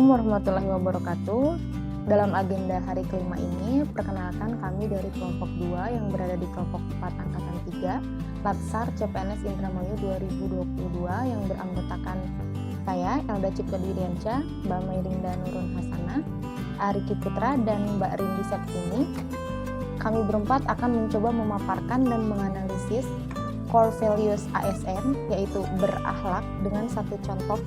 Assalamualaikum warahmatullahi wabarakatuh. Dalam agenda hari kelima ini, perkenalkan kami dari kelompok 2 yang berada di kelompok 4 angkatan 3, Latsar CPNS Indramayu 2022 yang beranggotakan saya, Elda Cipta Dwidiansyah, Mbak Mailinda Nurun Hasanah, Ariki Putra, dan Mbak Rindi Septini. Kami berempat akan mencoba memaparkan dan menganalisis core values ASN, yaitu berakhlak, dengan satu contoh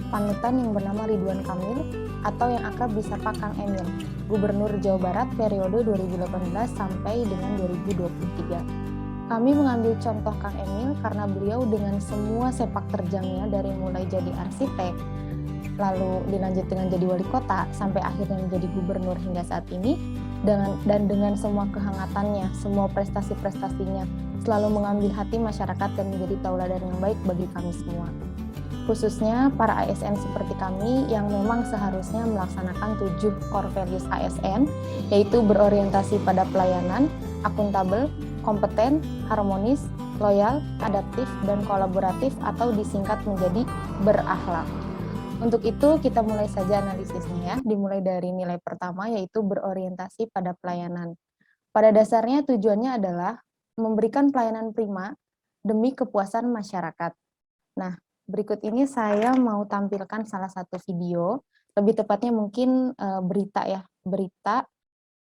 panutan yang bernama Ridwan Kamil atau yang akrab disapa Kang Emil, Gubernur Jawa Barat periode 2018 sampai dengan 2023. Kami mengambil contoh Kang Emil karena beliau dengan semua sepak terjangnya dari mulai jadi arsitek, lalu dilanjut dengan jadi wali kota, sampai akhirnya menjadi gubernur hingga saat ini, dan dengan semua kehangatannya, semua prestasi-prestasinya, selalu mengambil hati masyarakat dan menjadi tauladan yang baik bagi kami semua. Khususnya para ASN seperti kami yang memang seharusnya melaksanakan 7 core values ASN, yaitu berorientasi pada pelayanan, akuntabel, kompeten, harmonis, loyal, adaptif, dan kolaboratif atau disingkat menjadi berakhlak. Untuk itu kita mulai saja analisisnya ya, dimulai dari nilai pertama yaitu berorientasi pada pelayanan. Pada dasarnya tujuannya adalah memberikan pelayanan prima demi kepuasan masyarakat. Nah, berikut ini saya mau tampilkan salah satu video, lebih tepatnya mungkin berita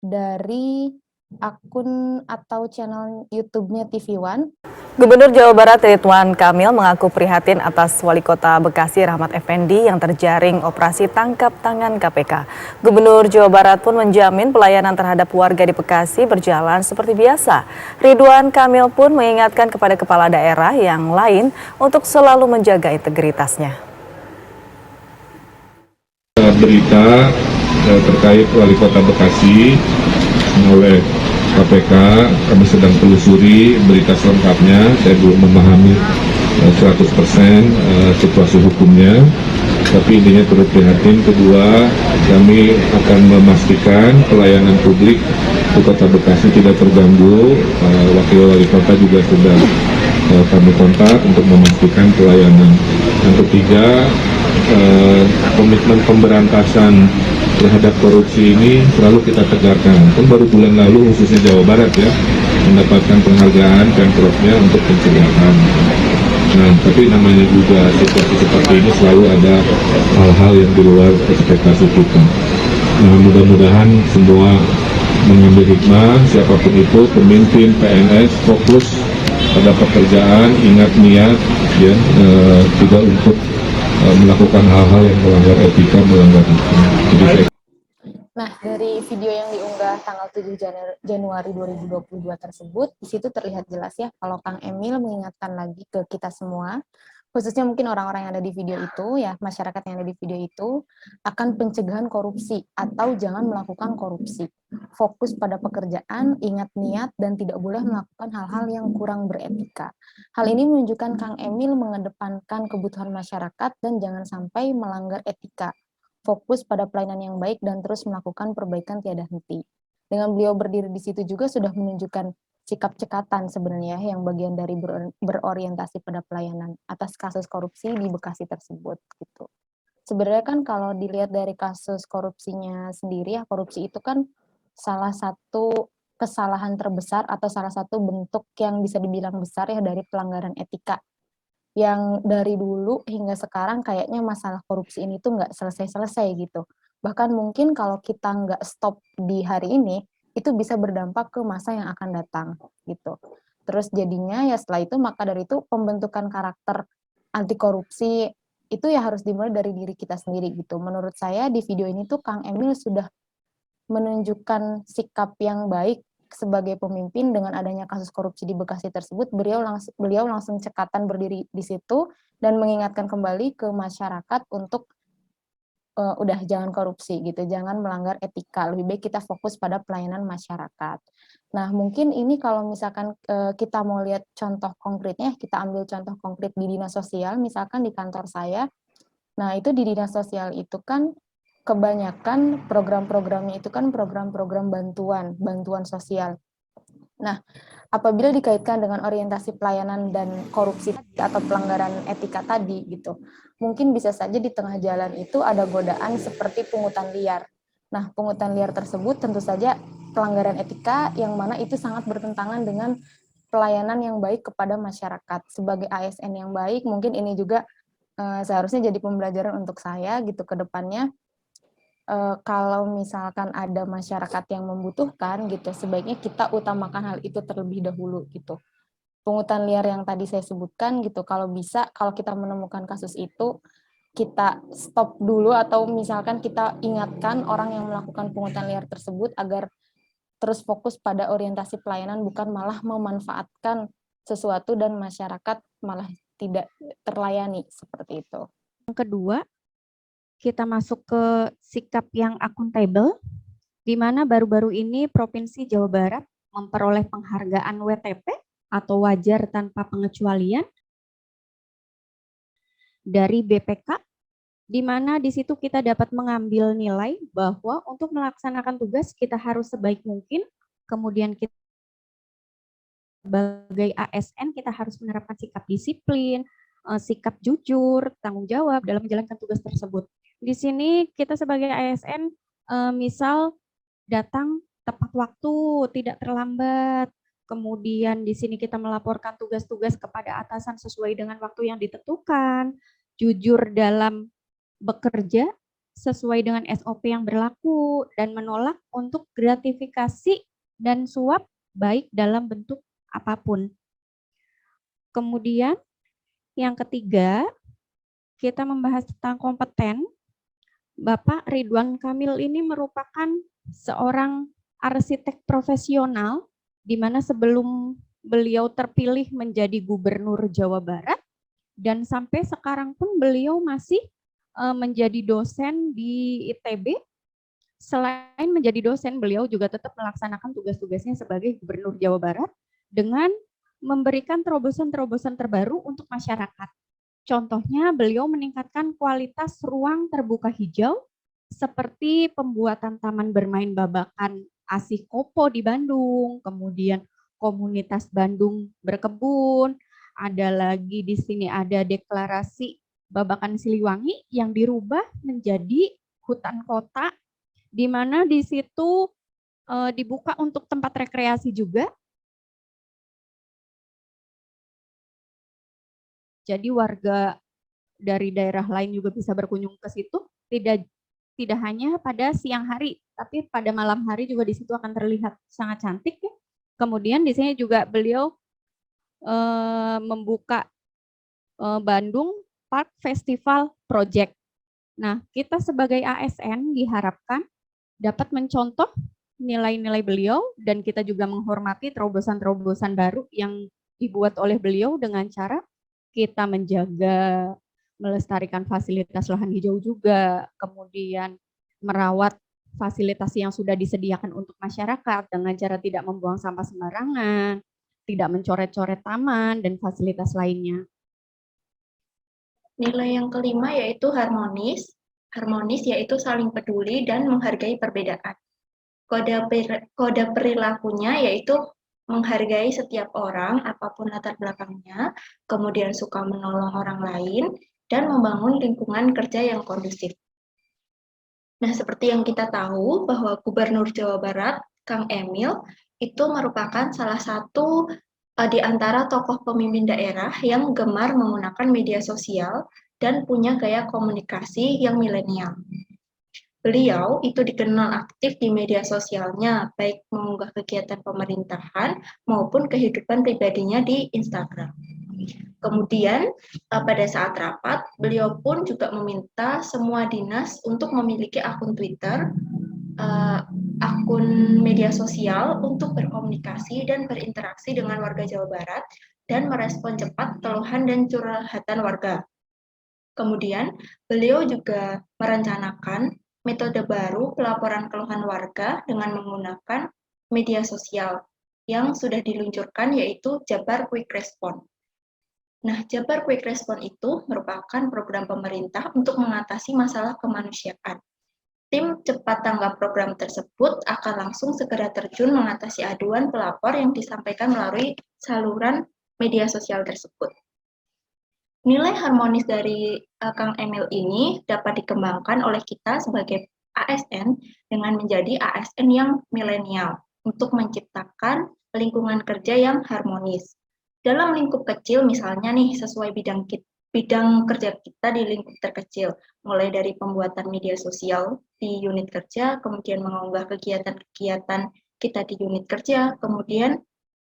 dari akun atau channel YouTube-nya TV One. Gubernur Jawa Barat Ridwan Kamil mengaku prihatin atas Wali Kota Bekasi Rahmat Effendi yang terjaring operasi tangkap tangan KPK. Gubernur Jawa Barat pun menjamin pelayanan terhadap warga di Bekasi berjalan seperti biasa. Ridwan Kamil pun mengingatkan kepada kepala daerah yang lain untuk selalu menjaga integritasnya. Berita terkait Wali Kota Bekasi oleh KPK, kami sedang telusuri berita selengkapnya. Saya belum memahami 100% situasi hukumnya, tapi intinya turut prihatin. Kedua, kami akan memastikan pelayanan publik di Kota Bekasi tidak terganggu. Wakil Wali Kota juga sudah kami kontak untuk memastikan pelayanan. Yang ketiga, komitmen pemberantasan terhadap korupsi ini selalu kita tegakkan. Kan baru bulan lalu khususnya Jawa Barat ya mendapatkan penghargaan Pemprovnya untuk pencegahan. Nah, tapi namanya juga situasi seperti ini selalu ada hal-hal yang di luar ekspektasi kita. Nah, mudah-mudahan semua mengambil hikmah, siapapun itu, pemimpin, PNS, fokus pada pekerjaan, ingat niat, ya, tidak untuk melakukan hal-hal yang melanggar etika, melanggar hukum. Nah, dari video yang diunggah tanggal 7 Januari 2022 tersebut, di situ terlihat jelas ya kalau Kang Emil mengingatkan lagi ke kita semua, khususnya mungkin orang-orang yang ada di video itu, ya masyarakat yang ada di video itu, akan pencegahan korupsi atau jangan melakukan korupsi. Fokus pada pekerjaan, ingat niat, dan tidak boleh melakukan hal-hal yang kurang beretika. Hal ini menunjukkan Kang Emil mengedepankan kebutuhan masyarakat dan jangan sampai melanggar etika. Fokus pada pelayanan yang baik dan terus melakukan perbaikan tiada henti. Dengan beliau berdiri di situ juga sudah menunjukkan sikap cekatan sebenarnya yang bagian dari berorientasi pada pelayanan atas kasus korupsi di Bekasi tersebut gitu. Sebenarnya kan kalau dilihat dari kasus korupsinya sendiri ya, korupsi itu kan salah satu kesalahan terbesar atau salah satu bentuk yang bisa dibilang besar ya dari pelanggaran etika, yang dari dulu hingga sekarang kayaknya masalah korupsi ini tuh nggak selesai-selesai gitu. Bahkan mungkin kalau kita nggak stop di hari ini, itu bisa berdampak ke masa yang akan datang gitu. Terus jadinya ya setelah itu, maka dari itu pembentukan karakter anti korupsi itu ya harus dimulai dari diri kita sendiri gitu. Menurut saya di video ini tuh Kang Emil sudah menunjukkan sikap yang baik sebagai pemimpin. Dengan adanya kasus korupsi di Bekasi tersebut, beliau langsung cekatan berdiri di situ dan mengingatkan kembali ke masyarakat untuk udah jangan korupsi gitu, jangan melanggar etika, lebih baik kita fokus pada pelayanan masyarakat. Nah, mungkin ini kalau misalkan kita mau lihat contoh konkretnya, kita ambil contoh konkret di dinas sosial, misalkan di kantor saya. Nah, itu di dinas sosial itu kan kebanyakan program-programnya itu kan program-program bantuan sosial. Nah, apabila dikaitkan dengan orientasi pelayanan dan korupsi atau pelanggaran etika tadi gitu, mungkin bisa saja di tengah jalan itu ada godaan seperti pungutan liar. Nah, pungutan liar tersebut tentu saja pelanggaran etika yang mana itu sangat bertentangan dengan pelayanan yang baik kepada masyarakat. Sebagai ASN yang baik, mungkin ini juga seharusnya jadi pembelajaran untuk saya gitu ke depannya. Kalau misalkan ada masyarakat yang membutuhkan gitu, sebaiknya kita utamakan hal itu terlebih dahulu gitu. Pungutan liar yang tadi saya sebutkan gitu, kalau bisa, kalau kita menemukan kasus itu, kita stop dulu atau misalkan kita ingatkan orang yang melakukan pungutan liar tersebut agar terus fokus pada orientasi pelayanan, bukan malah memanfaatkan sesuatu dan masyarakat malah tidak terlayani seperti itu. Yang kedua, kita masuk ke sikap yang akuntabel, di mana baru-baru ini Provinsi Jawa Barat memperoleh penghargaan WTP atau wajar tanpa pengecualian dari BPK, di mana di situ kita dapat mengambil nilai bahwa untuk melaksanakan tugas kita harus sebaik mungkin, kemudian kita sebagai ASN kita harus menerapkan sikap disiplin, sikap jujur, tanggung jawab dalam menjalankan tugas tersebut. Di sini kita sebagai ASN misal datang tepat waktu, tidak terlambat. Kemudian di sini kita melaporkan tugas-tugas kepada atasan sesuai dengan waktu yang ditentukan, jujur dalam bekerja sesuai dengan SOP yang berlaku, dan menolak untuk gratifikasi dan suap baik dalam bentuk apapun. Kemudian yang ketiga, kita membahas tentang kompeten. Bapak Ridwan Kamil ini merupakan seorang arsitek profesional, di mana sebelum beliau terpilih menjadi Gubernur Jawa Barat, dan sampai sekarang pun beliau masih menjadi dosen di ITB. Selain menjadi dosen, beliau juga tetap melaksanakan tugas-tugasnya sebagai Gubernur Jawa Barat dengan memberikan terobosan-terobosan terbaru untuk masyarakat. Contohnya, beliau meningkatkan kualitas ruang terbuka hijau seperti pembuatan taman bermain babakan Asih Kopo di Bandung, kemudian komunitas Bandung berkebun, ada lagi di sini ada deklarasi Babakan Siliwangi yang dirubah menjadi hutan kota, di mana di situ dibuka untuk tempat rekreasi juga. Jadi warga dari daerah lain juga bisa berkunjung ke situ, tidak hanya pada siang hari, tapi pada malam hari juga di situ akan terlihat sangat cantik ya. Kemudian di sini juga beliau membuka Bandung Park Festival Project. Nah, kita sebagai ASN diharapkan dapat mencontoh nilai-nilai beliau, dan kita juga menghormati terobosan-terobosan baru yang dibuat oleh beliau dengan cara kita menjaga, melestarikan fasilitas lahan hijau juga, kemudian merawat fasilitas yang sudah disediakan untuk masyarakat dengan cara tidak membuang sampah sembarangan, tidak mencoret-coret taman, dan fasilitas lainnya. Nilai yang kelima yaitu harmonis. Harmonis yaitu saling peduli dan menghargai perbedaan. Kode perilakunya yaitu menghargai setiap orang, apapun latar belakangnya, kemudian suka menolong orang lain, dan membangun lingkungan kerja yang kondusif. Nah, seperti yang kita tahu bahwa Gubernur Jawa Barat, Kang Emil, itu merupakan salah satu di antara tokoh pemimpin daerah yang gemar menggunakan media sosial dan punya gaya komunikasi yang milenial. Beliau itu dikenal aktif di media sosialnya, baik mengunggah kegiatan pemerintahan maupun kehidupan pribadinya di Instagram. Kemudian pada saat rapat, beliau pun juga meminta semua dinas untuk memiliki akun Twitter, akun media sosial untuk berkomunikasi dan berinteraksi dengan warga Jawa Barat dan merespon cepat keluhan dan curhatan warga. Kemudian, beliau juga merencanakan metode baru pelaporan keluhan warga dengan menggunakan media sosial yang sudah diluncurkan, yaitu Jabar Quick Response. Nah, Jabar Quick Response itu merupakan program pemerintah untuk mengatasi masalah kemanusiaan. tim cepat tanggap program tersebut akan langsung segera terjun mengatasi aduan pelapor yang disampaikan melalui saluran media sosial tersebut. Nilai harmonis dari Kang Emil ini dapat dikembangkan oleh kita sebagai ASN dengan menjadi ASN yang milenial untuk menciptakan lingkungan kerja yang harmonis. Dalam lingkup kecil misalnya nih sesuai bidang kerja kita di lingkup terkecil, mulai dari pembuatan media sosial di unit kerja, kemudian mengunggah kegiatan-kegiatan kita di unit kerja, kemudian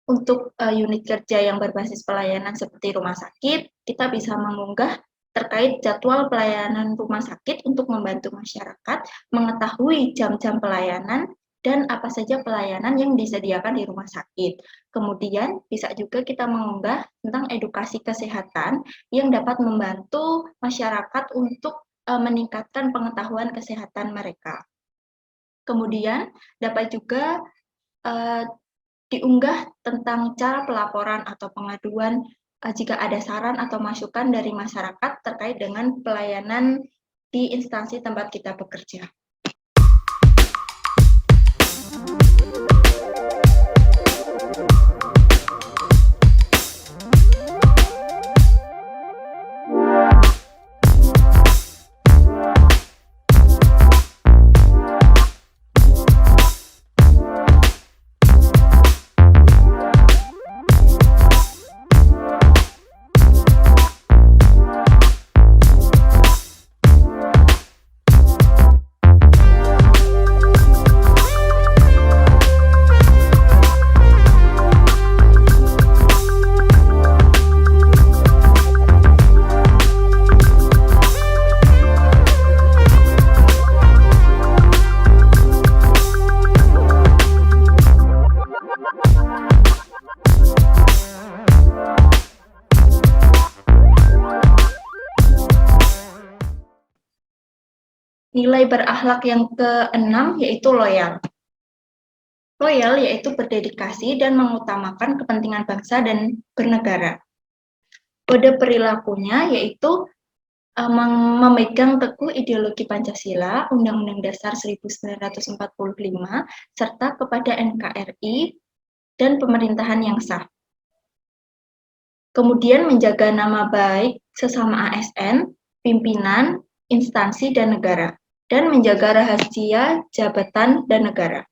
untuk unit kerja yang berbasis pelayanan seperti rumah sakit, kita bisa mengunggah terkait jadwal pelayanan rumah sakit untuk membantu masyarakat mengetahui jam-jam pelayanan dan apa saja pelayanan yang disediakan di rumah sakit. Kemudian bisa juga kita mengunggah tentang edukasi kesehatan yang dapat membantu masyarakat untuk meningkatkan pengetahuan kesehatan mereka. Kemudian dapat juga diunggah tentang cara pelaporan atau pengaduan jika ada saran atau masukan dari masyarakat terkait dengan pelayanan di instansi tempat kita bekerja. Nilai berakhlak yang keenam yaitu loyal. Loyal yaitu berdedikasi dan mengutamakan kepentingan bangsa dan bernegara. Kode perilakunya yaitu memegang teguh ideologi Pancasila, Undang-Undang Dasar 1945, serta kepada NKRI dan pemerintahan yang sah. Kemudian menjaga nama baik sesama ASN, pimpinan, instansi, dan negara, dan menjaga rahasia jabatan dan negara.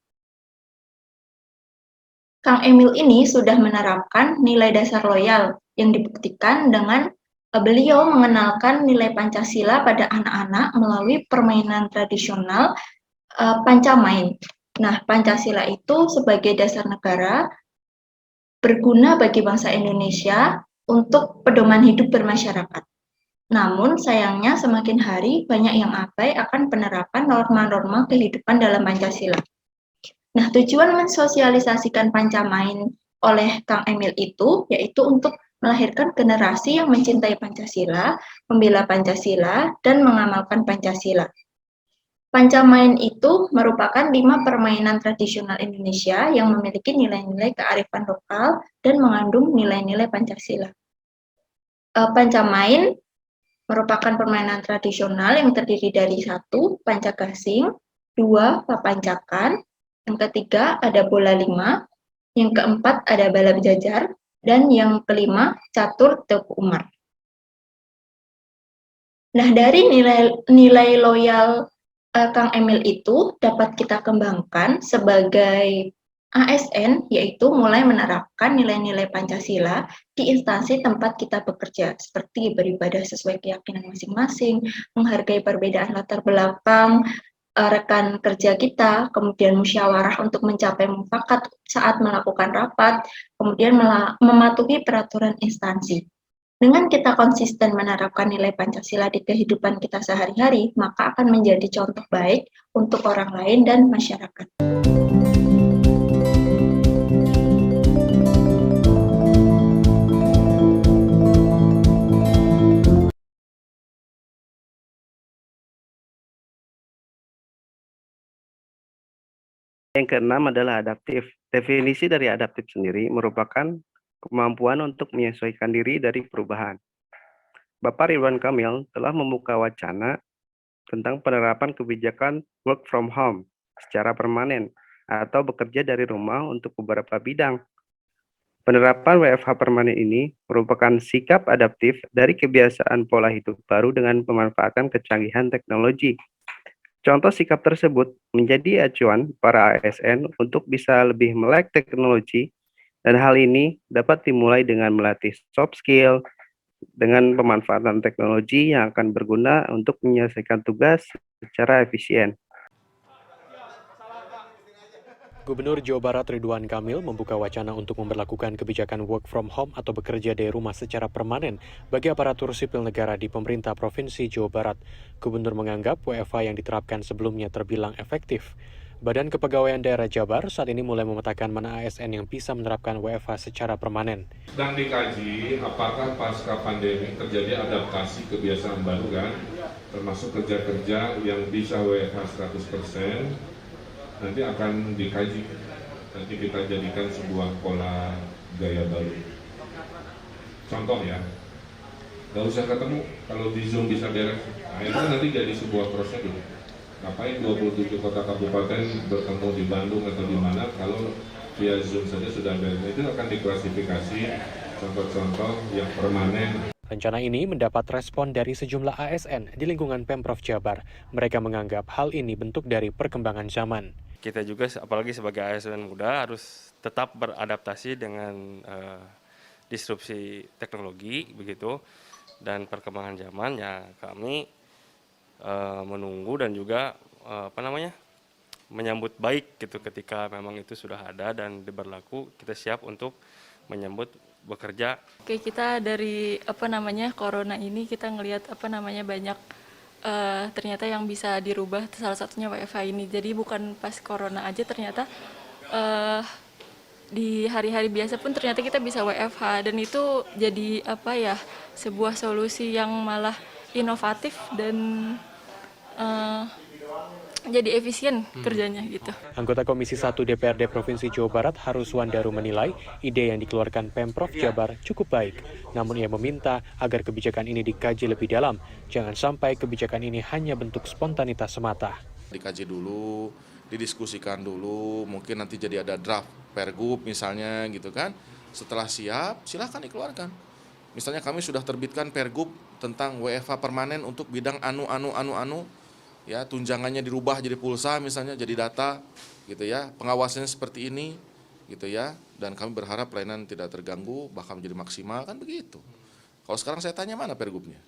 Kang Emil ini sudah menerapkan nilai dasar loyal yang dibuktikan dengan beliau mengenalkan nilai Pancasila pada anak-anak melalui permainan tradisional Pancamain. Nah, Pancasila itu sebagai dasar negara berguna bagi bangsa Indonesia untuk pedoman hidup bermasyarakat. Namun sayangnya semakin hari banyak yang abai akan penerapan norma-norma kehidupan dalam Pancasila. Nah, tujuan mensosialisasikan Pancamain oleh Kang Emil itu yaitu untuk melahirkan generasi yang mencintai Pancasila, membela Pancasila, dan mengamalkan Pancasila. Pancamain itu merupakan 5 permainan tradisional Indonesia yang memiliki nilai-nilai kearifan lokal dan mengandung nilai-nilai Pancasila. Pancamain merupakan permainan tradisional yang terdiri dari 1. Pancagasing, 2. Papancakan, yang ketiga ada bola 5, yang keempat ada balap jajar, dan yang kelima catur Teguh Umar. Nah, dari nilai loyal Kang Emil itu dapat kita kembangkan sebagai ASN, yaitu mulai menerapkan nilai-nilai Pancasila di instansi tempat kita bekerja, seperti beribadah sesuai keyakinan masing-masing, menghargai perbedaan latar belakang rekan kerja kita, kemudian musyawarah untuk mencapai mufakat saat melakukan rapat, kemudian mematuhi peraturan instansi. Dengan kita konsisten menerapkan nilai Pancasila di kehidupan kita sehari-hari, maka akan menjadi contoh baik untuk orang lain dan masyarakat. Yang keenam adalah adaptif. Definisi dari adaptif sendiri merupakan kemampuan untuk menyesuaikan diri dari perubahan. Bapak Ridwan Kamil telah membuka wacana tentang penerapan kebijakan work from home secara permanen atau bekerja dari rumah untuk beberapa bidang. Penerapan WFH permanen ini merupakan sikap adaptif dari kebiasaan pola hidup baru dengan pemanfaatan kecanggihan teknologi. Contoh sikap tersebut menjadi acuan para ASN untuk bisa lebih melek teknologi, dan hal ini dapat dimulai dengan melatih soft skill dengan pemanfaatan teknologi yang akan berguna untuk menyelesaikan tugas secara efisien. Gubernur Jawa Barat Ridwan Kamil membuka wacana untuk memberlakukan kebijakan work from home atau bekerja dari rumah secara permanen bagi aparatur sipil negara di pemerintah Provinsi Jawa Barat. Gubernur menganggap WFH yang diterapkan sebelumnya terbilang efektif. Badan Kepegawaian Daerah Jabar saat ini mulai memetakan mana ASN yang bisa menerapkan WFH secara permanen. Sedang dikaji apakah pasca pandemi terjadi adaptasi kebiasaan baru kan, termasuk kerja-kerja yang bisa WFH 100%. Nanti akan dikaji, nanti kita jadikan sebuah pola gaya baru. Contoh ya, nggak usah ketemu, kalau di Zoom bisa beres. Nah, itu nanti jadi sebuah prosedur. Ngapain 27 kota kabupaten bertemu di Bandung atau di mana, kalau via Zoom saja sudah beres. Itu akan diklasifikasi contoh-contoh yang permanen. Rencana ini mendapat respon dari sejumlah ASN di lingkungan Pemprov Jabar. Mereka menganggap hal ini bentuk dari perkembangan zaman. Kita juga apalagi sebagai ASN muda harus tetap beradaptasi dengan disrupsi teknologi begitu dan perkembangan zaman. Ya kami menunggu dan juga menyambut baik gitu ketika memang itu sudah ada dan berlaku. Kita siap untuk menyambut bekerja. Oke, kita dari corona ini kita ngelihat banyak ternyata yang bisa dirubah, salah satunya WFH ini. Jadi bukan pas corona aja, ternyata di hari-hari biasa pun ternyata kita bisa WFH, dan itu jadi sebuah solusi yang malah inovatif dan jadi efisien kerjanya gitu. Anggota Komisi 1 DPRD Provinsi Jawa Barat Haruswandaru menilai ide yang dikeluarkan Pemprov Jabar cukup baik. Namun ia meminta agar kebijakan ini dikaji lebih dalam. Jangan sampai kebijakan ini hanya bentuk spontanitas semata. Dikaji dulu, didiskusikan dulu, mungkin nanti jadi ada draft pergub misalnya gitu kan. Setelah siap, silakan dikeluarkan. Misalnya kami sudah terbitkan pergub tentang WFH permanen untuk bidang anu. Ya, tunjangannya dirubah jadi pulsa misalnya, jadi data gitu ya, pengawasannya seperti ini gitu ya, dan kami berharap pelayanan tidak terganggu bahkan menjadi maksimal, kan begitu. Kalau sekarang saya tanya mana pergubnya?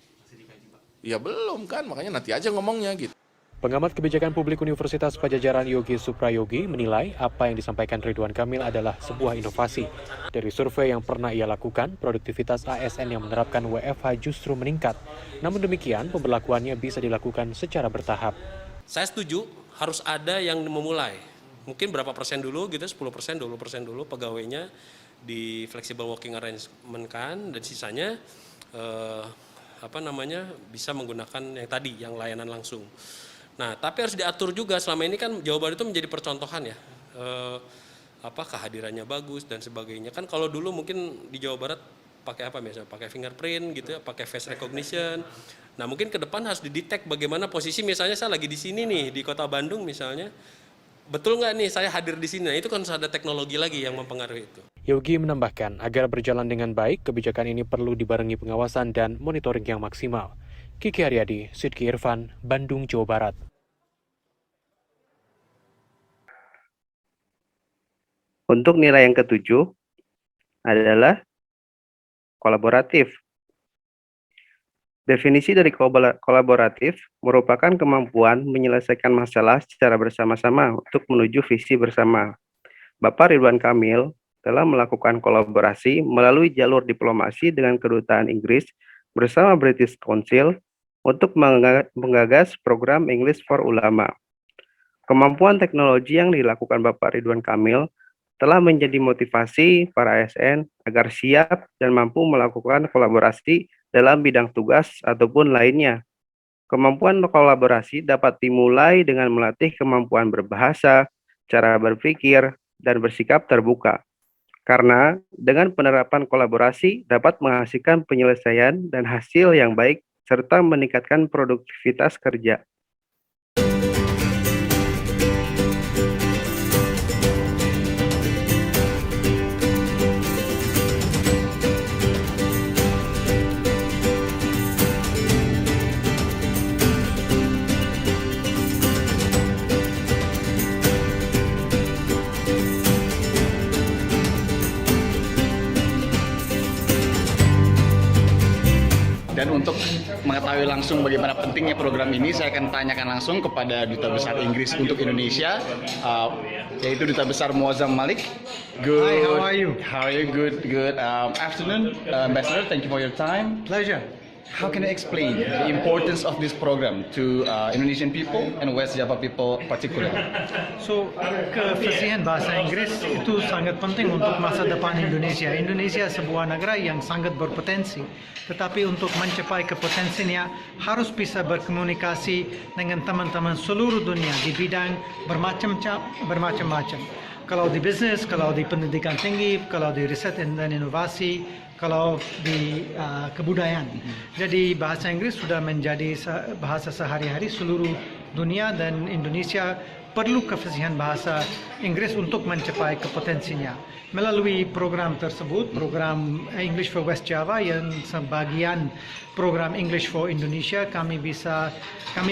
Ya belum kan, makanya nanti aja ngomongnya gitu. Pengamat kebijakan publik Universitas Padjadjaran Yogi Suprayogi menilai apa yang disampaikan Ridwan Kamil adalah sebuah inovasi. Dari survei yang pernah ia lakukan, produktivitas ASN yang menerapkan WFH justru meningkat. Namun demikian, pemberlakuannya bisa dilakukan secara bertahap. Saya setuju, harus ada yang memulai. Mungkin berapa persen dulu gitu, 10%, 20% dulu pegawainya di flexible working arrangement kan, dan sisanya bisa menggunakan yang tadi, yang layanan langsung. Nah, tapi harus diatur juga. Selama ini kan Jawa Barat itu menjadi percontohan ya, kehadirannya bagus dan sebagainya. Kan kalau dulu mungkin di Jawa Barat pakai apa biasanya? Pakai fingerprint gitu ya, pakai face recognition. Nah, mungkin ke depan harus didetek bagaimana posisi, misalnya saya lagi di sini nih, di Kota Bandung misalnya. Betul nggak nih saya hadir di sini? Nah, itu kan harus ada teknologi lagi yang mempengaruhi itu. Yogi menambahkan, agar berjalan dengan baik, kebijakan ini perlu dibarengi pengawasan dan monitoring yang maksimal. Kiki Haryadi, Sidki Irfan, Bandung, Jawa Barat. Untuk nilai yang ketujuh adalah kolaboratif. Definisi dari kolaboratif merupakan kemampuan menyelesaikan masalah secara bersama-sama untuk menuju visi bersama. Bapak Ridwan Kamil telah melakukan kolaborasi melalui jalur diplomasi dengan Kedutaan Inggris bersama British Council untuk menggagas program English for Ulama. Kemampuan teknologi yang dilakukan Bapak Ridwan Kamil telah menjadi motivasi para ASN agar siap dan mampu melakukan kolaborasi dalam bidang tugas ataupun lainnya. Kemampuan kolaborasi dapat dimulai dengan melatih kemampuan berbahasa, cara berpikir, dan bersikap terbuka. Karena dengan penerapan kolaborasi dapat menghasilkan penyelesaian dan hasil yang baik serta meningkatkan produktivitas kerja. untuk mengetahui langsung bagaimana pentingnya program ini, saya akan tanyakan langsung kepada Duta Besar Inggris untuk Indonesia, yaitu Duta Besar Muazzam Malik. Good. Hi, how are you? How are you? Good. Afternoon, Ambassador. Thank you for your time. Pleasure. How can I explain the importance of this program to Indonesian people and West Java people particularly? So, kefasihan bahasa Inggris itu sangat penting untuk masa depan Indonesia. Indonesia sebuah negara yang sangat berpotensi, tetapi untuk mencapai kepotensinya harus bisa berkomunikasi dengan teman-teman seluruh dunia di bidang bermacam-macam. Kalau di bisnis, kalau di pendidikan tinggi, kalau di riset dan inovasi, kalau di kebudayaan. Jadi bahasa Inggris sudah menjadi bahasa sehari-hari seluruh dunia dan Indonesia perlu kefasihan bahasa Inggris untuk mencapai kepotensinya. Melalui program tersebut, program English for West Java yang sebagian program English for Indonesia, kami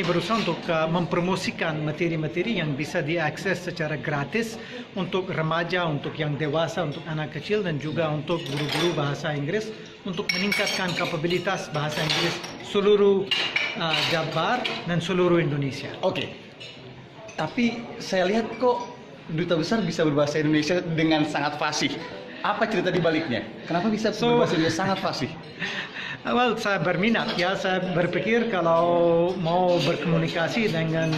berusaha untuk mempromosikan materi-materi yang bisa diakses secara gratis untuk remaja, untuk yang dewasa, untuk anak kecil, dan juga untuk guru-guru bahasa Inggris untuk meningkatkan kapabilitas bahasa Inggris seluruh Jabar dan seluruh Indonesia. Oke. Tapi saya lihat kok Duta Besar bisa berbahasa Indonesia dengan sangat fasih. Apa cerita di baliknya? Kenapa bisa berbahasa Indonesia sangat fasih? Well, saya berminat ya. Saya berpikir kalau mau berkomunikasi dengan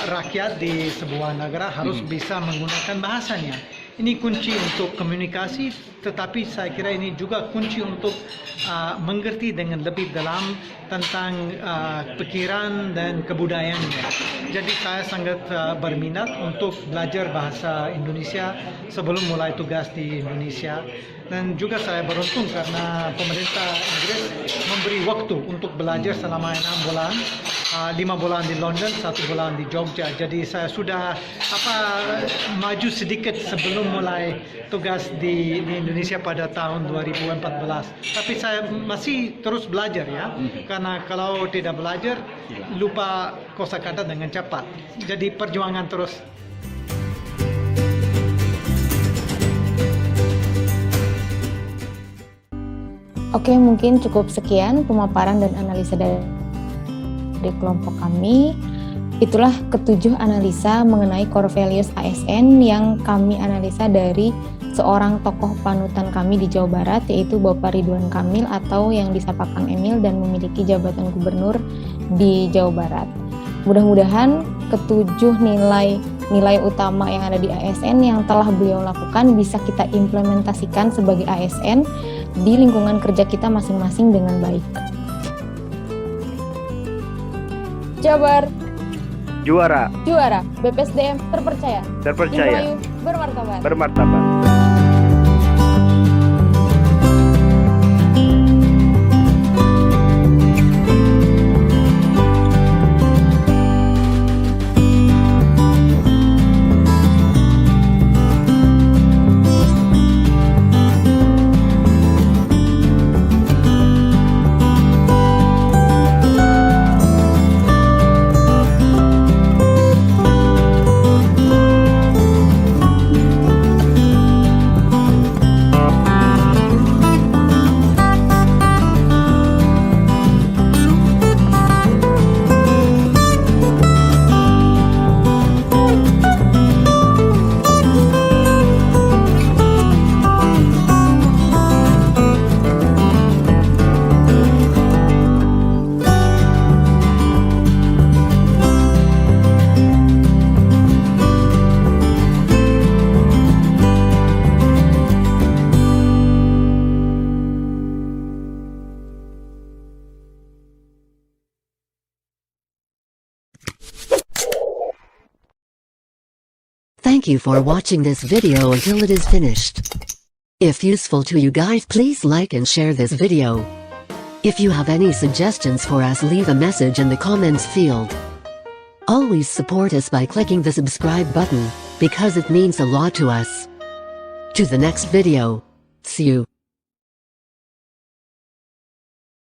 rakyat di sebuah negara harus bisa menggunakan bahasanya. Ini kunci untuk komunikasi, tetapi saya kira ini juga kunci untuk mengerti dengan lebih dalam tentang pikiran dan kebudayaannya. Jadi saya sangat berminat untuk belajar bahasa Indonesia sebelum mulai tugas di Indonesia. Dan juga saya beruntung karena pemerintah Inggris memberi waktu untuk belajar selama 6 bulan, 5 bulan di London, 1 bulan di Jogja. Jadi saya sudah maju sedikit sebelum mulai tugas di Indonesia pada tahun 2014. Tapi saya masih terus belajar ya, karena kalau tidak belajar lupa kosakata dengan cepat. Jadi perjuangan terus. Oke, mungkin cukup sekian pemaparan dan analisa dari kelompok kami. Itulah ketujuh analisa mengenai core values ASN yang kami analisa dari seorang tokoh panutan kami di Jawa Barat, yaitu Bapak Ridwan Kamil atau yang disapa Kang Emil dan memiliki jabatan gubernur di Jawa Barat. Mudah-mudahan ketujuh nilai utama yang ada di ASN yang telah beliau lakukan bisa kita implementasikan sebagai ASN di lingkungan kerja kita masing-masing dengan baik. Jabar Juara. BPSDM terpercaya. Indramayu bermartabat. Thank you for watching this video until it is finished. If useful to you guys, please like and share this video. If you have any suggestions for us, leave a message in the comments field. Always support us by clicking the subscribe button, because it means a lot to us. To the next video. See you.